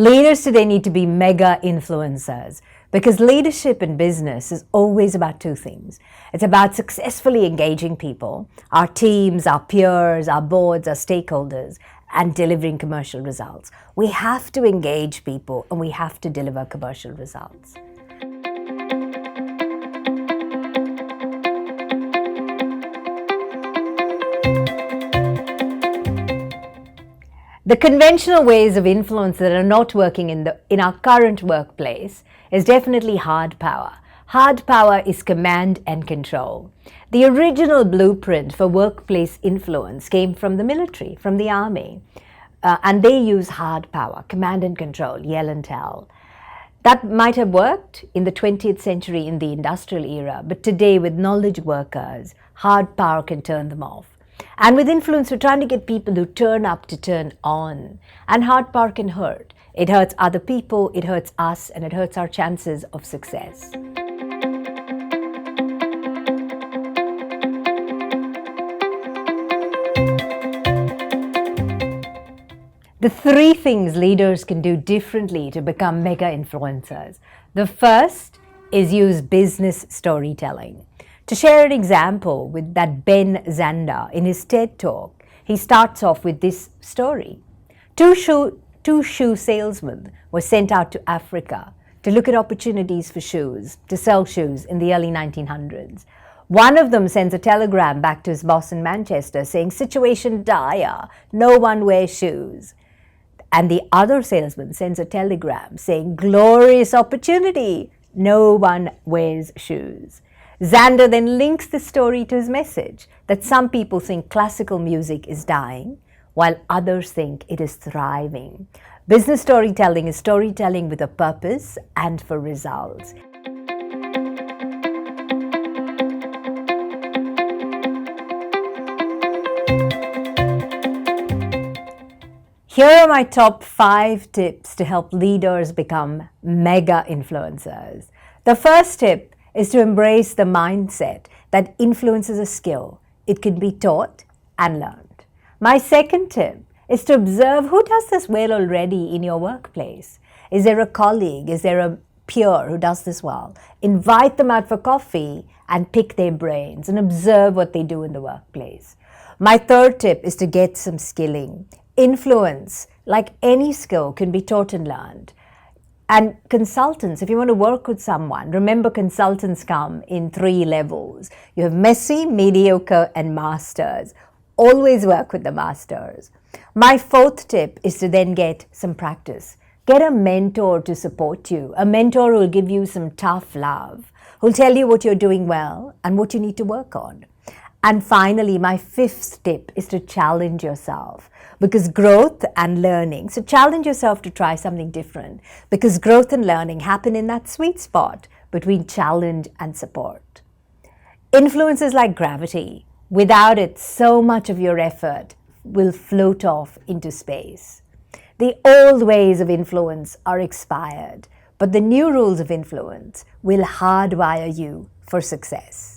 Leaders today need to be mega influencers because leadership in business is always about two things. It's about successfully engaging people, our teams, our peers, our boards, our stakeholders, and delivering commercial results. We have to engage people and we have to deliver commercial results. The conventional ways of influence that are not working in our current workplace is definitely hard power. Hard power is command and control. The original blueprint for workplace influence came from the military, from the army, and they use hard power, command and control, yell and tell. That might have worked in the 20th century in the industrial era, but today with knowledge workers, hard power can turn them off. And with influence, we're trying to get people who turn up to turn on. And hard power can hurt. It hurts other people, it hurts us, and it hurts our chances of success. The three things leaders can do differently to become mega influencers. The first is use business storytelling. To share an example with that Ben Zander in his TED Talk, he starts off with this story. Two shoe salesmen were sent out to Africa to look at opportunities for shoes, to sell shoes in the early 1900s. One of them sends a telegram back to his boss in Manchester saying, "Situation dire, no one wears shoes." And the other salesman sends a telegram saying, "Glorious opportunity, no one wears shoes." Zander then links the story to his message that some people think classical music is dying, while others think it is thriving. Business storytelling is storytelling with a purpose and for results. Here are my top 5 tips to help leaders become mega influencers. The first tip is to embrace the mindset that influence is a skill. It can be taught and learned. My second tip is to observe who does this well already in your workplace. Is there a colleague? Is there a peer who does this well? Invite them out for coffee and pick their brains and observe what they do in the workplace. My third tip is to get some skilling. Influence, like any skill, can be taught and learned. And consultants, if you want to work with someone, remember consultants come in 3 levels. You have messy, mediocre, and masters. Always work with the masters. My 4th tip is to then get some practice. Get a mentor to support you. A mentor who will give you some tough love, who will tell you what you're doing well and what you need to work on. And finally, my 5th tip is to challenge yourself, because growth and learning, so challenge yourself to try something different, because growth and learning happen in that sweet spot between challenge and support. Influence is like gravity. Without it, so much of your effort will float off into space. The old ways of influence are expired, but the new rules of influence will hardwire you for success.